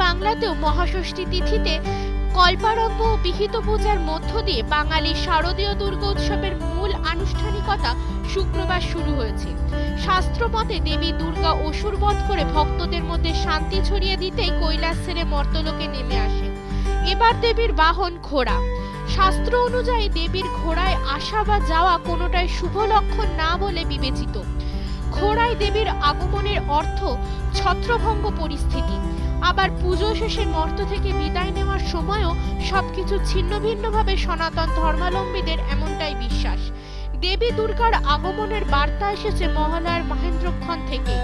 বাংলাতেও মহাষষ্ঠী তিথিতে কল্পারম্ভ ও বিহিত পূজার মধ্য দিয়ে বাঙালির শারদীয় দুর্গোৎসবের মূল আনুষ্ঠানিকতা শুক্রবার শুরু হয়েছে। শাস্ত্রমতে দেবী দুর্গা অসুর বধ করে ভক্তদের মধ্যে শান্তি ছড়িয়ে দিতেই কৈলাস ছেড়ে মর্তলোকে নেমে আসেন। এবার দেবীর বাহন ঘোড়া। শাস্ত্র অনুযায়ী দেবীর ঘোড়ায় আসা বা যাওয়া কোনোটাই শুভ লক্ষণ না বলে বিবেচিত। ঘোড়ায় দেবীর আগমনের অর্থ ছত্রভঙ্গ পরিস্থিতি। আবার পুজো শেষে মর্ত থেকে বিদায় নেওয়ার সময়ও সবকিছু ছিন্ন ভিন্নভাবে সনাতন ধর্মাবলম্বীদের এমনটাই বিশ্বাস। দেবী দুর্গার আগমনের বার্তা এসেছে মহালয়ার মহেন্দ্রক্ষণ থেকে।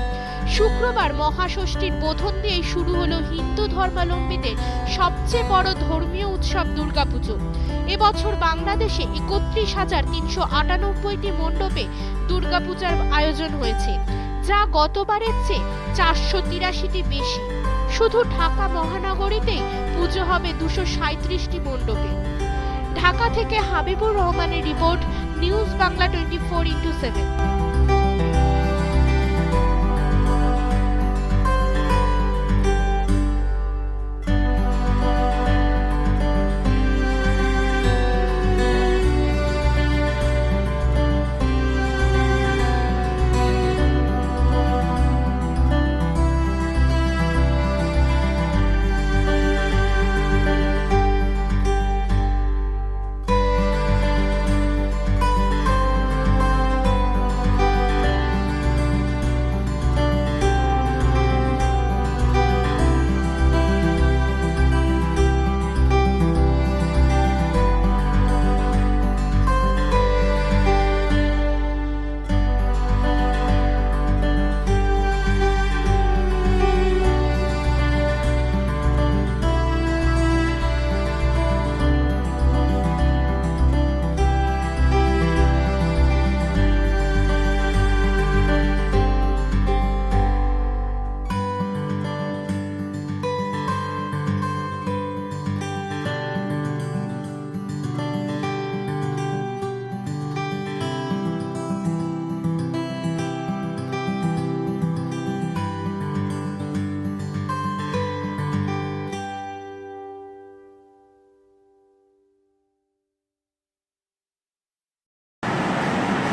শুক্রবার মহাষষ্ঠীর বোধন দিয়েই শুরু হলো হিন্দু ধর্মাবলম্বীদের সবচেয়ে বড় ধর্মীয় উৎসব দুর্গাপুজো। এবছর বাংলাদেশে 31,398টি মণ্ডপে দুর্গাপূজার আয়োজন হয়েছে, যা গতবারের চেয়ে 483টি বেশি। শুধু ঢাকা মহানগরীতেই পুজো হবে 237টি মণ্ডপে। ঢাকা থেকে হাবিবুর রহমানের রিপোর্ট, নিউজ বাংলা 24x7।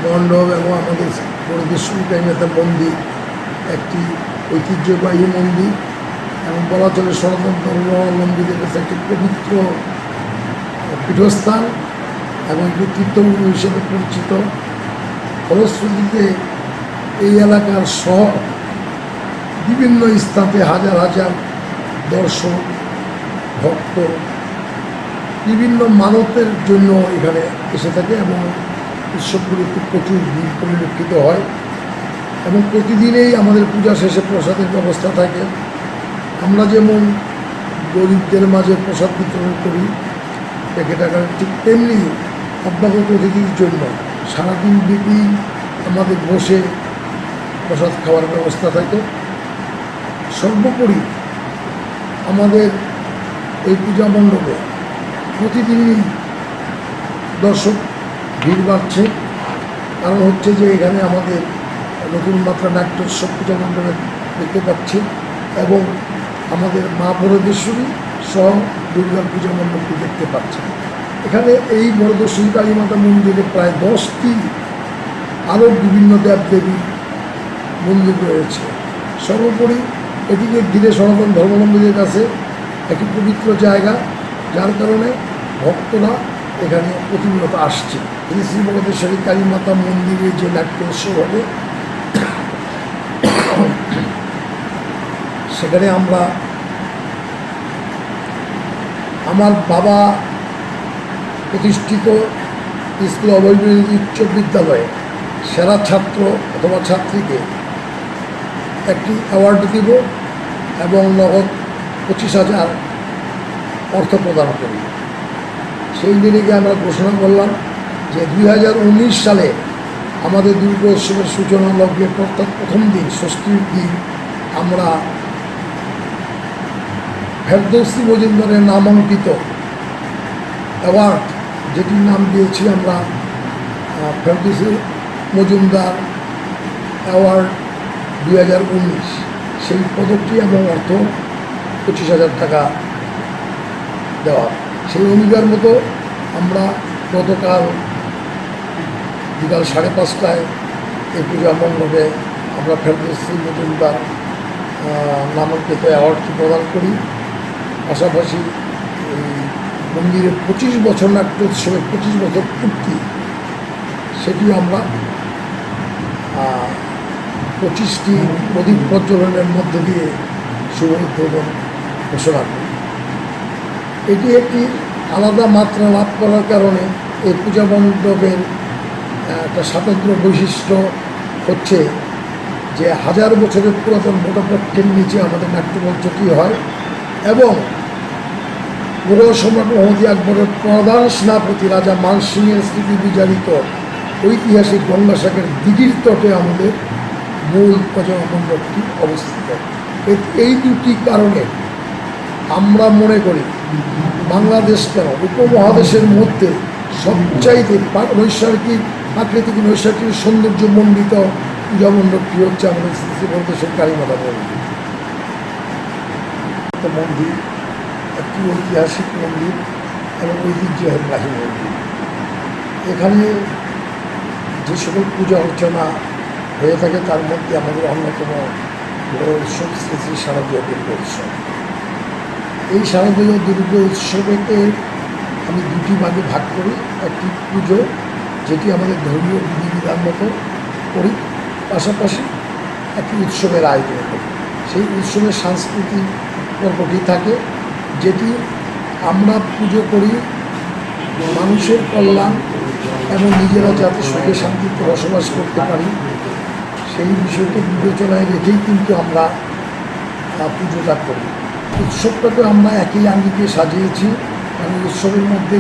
মণ্ডপ এবং আমাদের বড়দেশ্বরী কালীমাতা মন্দির একটি ঐতিহ্যবাহী মন্দির এবং বলা চলে সনাতন ধর্মাবলম্বীদের কাছে একটি পবিত্র পীঠস্থান এবং একটি তীর্থভূমি হিসেবে পরিচিত। ফলশ্রুতিতে এই এলাকার সহ বিভিন্ন স্থানে হাজার হাজার দর্শক ভক্ত বিভিন্ন মানতের জন্য এখানে এসে থাকে এবং উৎসবগুলিতে প্রচুর ভিড় পরিলক্ষিত হয় এবং প্রতিদিনেই আমাদের পূজা শেষে প্রসাদের ব্যবস্থা থাকে। আমরা যেমন গরিবদের মাঝে প্রসাদ বিতরণ করি প্যাকেট আকারে, ঠিক তেমনি অভ্যাগত অতিথির জন্য সারাদিন ব্যাপী আমাদের বসে প্রসাদ খাওয়ার ব্যবস্থা থাকে। সর্বোপরি আমাদের এই পূজা মণ্ডপে প্রতিদিনই দর্শক ভিড় বাড়ছে। কারণ হচ্ছে যে এখানে আমাদের নতুন মাত্রা নাট্যোৎসব পূজা মণ্ডপে দেখতে পাচ্ছি এবং আমাদের মা বড়দেশ্বরী সহ দুর্গার পূজা মণ্ডপটি দেখতে পাচ্ছি। এখানে এই বড়দেশ্বরী কালীমাতা মন্দিরে প্রায় 10টি আরও বিভিন্ন দেবদেবীর মন্দির রয়েছে। সর্বোপরি এটিকে ঘিরে সনাতন ধর্মাবলম্বীদের কাছে একটি পবিত্র জায়গা, যার কারণে ভক্তরা এখানে প্রতিনিয়ত আসছে। এই শ্রী বড়দেশ্বরী কালীমাতা মন্দিরে যে নাট্যোৎসব হবে সেখানে আমার বাবা প্রতিষ্ঠিত স্কুল অবৈতনিক উচ্চ বিদ্যালয়ে সেরা ছাত্র অথবা ছাত্রীকে একটি অ্যাওয়ার্ড দিব এবং নগদ 25,000 অর্থ প্রদান করি। সেই দিনকে আমরা ঘোষণা করলাম যে 2019 সালে আমাদের দুর্গোৎসবের সূচনা লগ্নে অর্থাৎ প্রথম দিন ষষ্ঠীর দিন আমরা ফেরদৌসী মজুমদারের নামাঙ্কিত অ্যাওয়ার্ড, যেটির নাম দিয়েছি আমরা ফেরদৌসী মজুমদার অ্যাওয়ার্ড 2019, সেই পদকটি এবং অর্থ 25,000 টাকা দেওয়া। সেই অঙ্গীকার মতো আমরা গতকাল বিকাল 5:30টায় এই পূজা মণ্ডপে আমরা ফেরদৌসী মজুমদার নামাঙ্কিত অ্যাওয়ার্ডটি প্রদান করি। পাশাপাশি এই মন্দিরের 25 বছর নাট্যোৎসবের 25 বছর পূর্তি, সেটিও আমরা 25টি প্রদীপ প্রজ্বলনের মধ্যে দিয়ে শুভ উদ্বোধন ঘোষণা করি। এটি একটি আলাদা মাত্রা লাভ করার কারণে এই পূজা মণ্ডপের একটা স্বাতন্ত্র্য বৈশিষ্ট্য হচ্ছে যে 1000 বছরের পুরাতন বটবৃক্ষের নিচে আমাদের নাট্যমঞ্চটি হয় এবং মুঘল সম্রাট মোহাম্মদ আকবরের প্রধান সেনাপতি রাজা মান সিংয়ের স্মৃতি বিজড়িত ঐতিহাসিক গঙ্গাসাগরের দিঘির তটে আমাদের মূল পূজা মণ্ডপটি অবস্থিত। এই দুটি কারণে আমরা মনে করি বাংলাদেশ কেন উপমহাদেশের মধ্যে সবচাইতে নৈসর্গিক প্রাকৃতিক নৈসর্গিক সৌন্দর্যমণ্ডিত পূজা মণ্ডপটি হচ্ছে আমাদের শ্রী শ্রী বরদেশের কালীমাতা মন্দির। মন্দির একটি ঐতিহাসিক মন্দির এবং ঐতিহ্যবাহী মন্দির। এখানে যে সকল পূজা অর্চনা হয়ে থাকে তার মধ্যে আমাদের অন্যতম বড় উৎসব শ্রী শ্রী শারদীয় দুর্গা উৎসব। এই শারদীয় দুর্গা উৎসবকে আমি দুটি ভাগে ভাগ করি। একটি পুজো যেটি আমাদের ধর্মীয় বিধিবিধান মতো করি, পাশাপাশি একটি উৎসবের আয়োজন করি। সেই উৎসবের সাংস্কৃতিক পর্বটি থাকে, যেটি আমরা পুজো করি মানুষের কল্যাণ এবং নিজেরা যাতে সুখে শান্তিতে বসবাস করতে পারি সেই বিষয়কে বিবেচনায় রেখেই কিন্তু আমরা পুজোটা করি। উৎসবটাকে আমরা একই আঙ্গিকে সাজিয়েছি, কারণ উৎসবের মধ্যে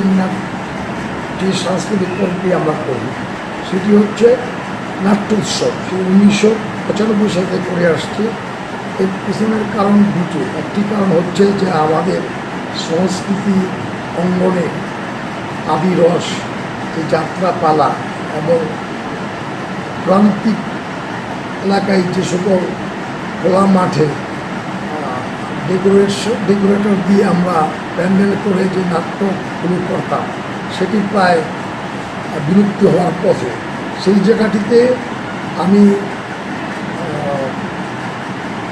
যে সাংস্কৃতিক পর্বটি আমরা করি সেটি হচ্ছে নাট্য উৎসব। সেই 1995 সালে করে আসছে। এর পিছনের কারণ দুটো। একটি কারণ হচ্ছে যে আমাদের সংস্কৃতি অঙ্গনে আদিরস, যে যাত্রাপালা এবং প্রান্তিক এলাকায় যে সকল খোলা মাঠে ডেকোরেটর দিয়ে আমরা প্যান্ডেল করে যে নাট্যগুলো করতাম সেটি প্রায় বিলুপ্ত হওয়ার পথে। সেই জায়গাটিতে আমি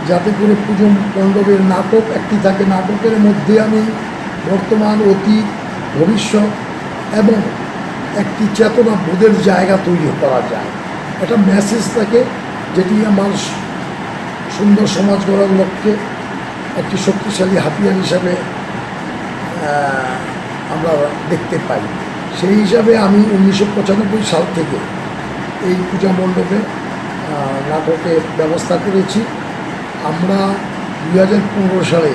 যাতে করে পুজো মণ্ডপের নাটক একটি থাকে, নাটকের মধ্যে আমি বর্তমান, অতীত, ভবিষ্যৎ এবং একটি চেতনা বোধের জায়গা তৈরি করা যায়। একটা মেসেজ থাকে যেটি আমার সুন্দর সমাজ গড়ার লক্ষ্যে একটি শক্তিশালী হাতিয়ার হিসাবে আমরা দেখতে পাই। সেই হিসাবে আমি 1995 সাল থেকে এই পূজা মণ্ডপে নাটকের ব্যবস্থা করেছি। আমরা 2015 সালে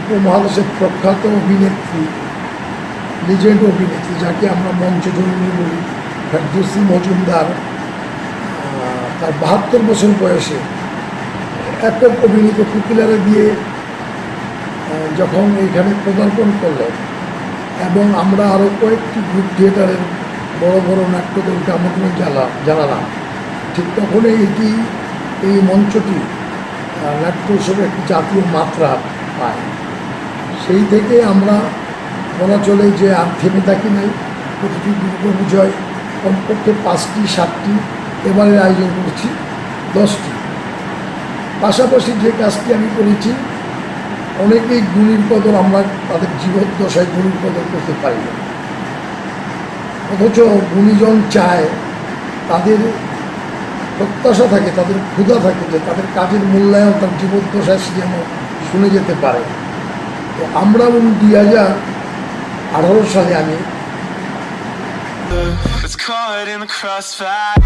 উপমহাদেশের প্রখ্যাত অভিনেত্রী, লিজেন্ড অভিনেত্রী, যাকে আমরা মঞ্চজননী বলি, ফেরদৌসী মজুমদার, তার 72 বছর বয়সে একক অভিনীত কুকিলারে দিয়ে যখন এইখানে পদার্পণ করলেন এবং আমরা আরও কয়েকটি গ্রুপ থিয়েটারের বড় বড় নাট্যদলকে আমন্ত্রণ জানালাম, ঠিক তখনই এই মঞ্চটি নাট্য উৎসবে একটি জাতীয় মাত্রা পায়। সেই থেকে আমরা বলা চলে যে আর থেমে থাকি নাই। প্রতিটি দুর্গাপূজায় কমপক্ষে 5টি 7টি, এবারের আয়োজন করেছি 10টি। পাশাপাশি যে কাজটি আমি করেছি, অনেকেই গুণীর কদর আমরা তাদের জীবদ্দশায় গুণীর কদর করতে পারি না, অথচ গুণীজন চায়, তাদের প্রত্যাশা থাকে, তাদের ক্ষুধা থাকে যে তাদের কাজের মূল্যায়ন তার জীবদ্দশায় যেন শুনে যেতে পারে। তো আমরা 2018 সালে আমি It's caught in the crossfire.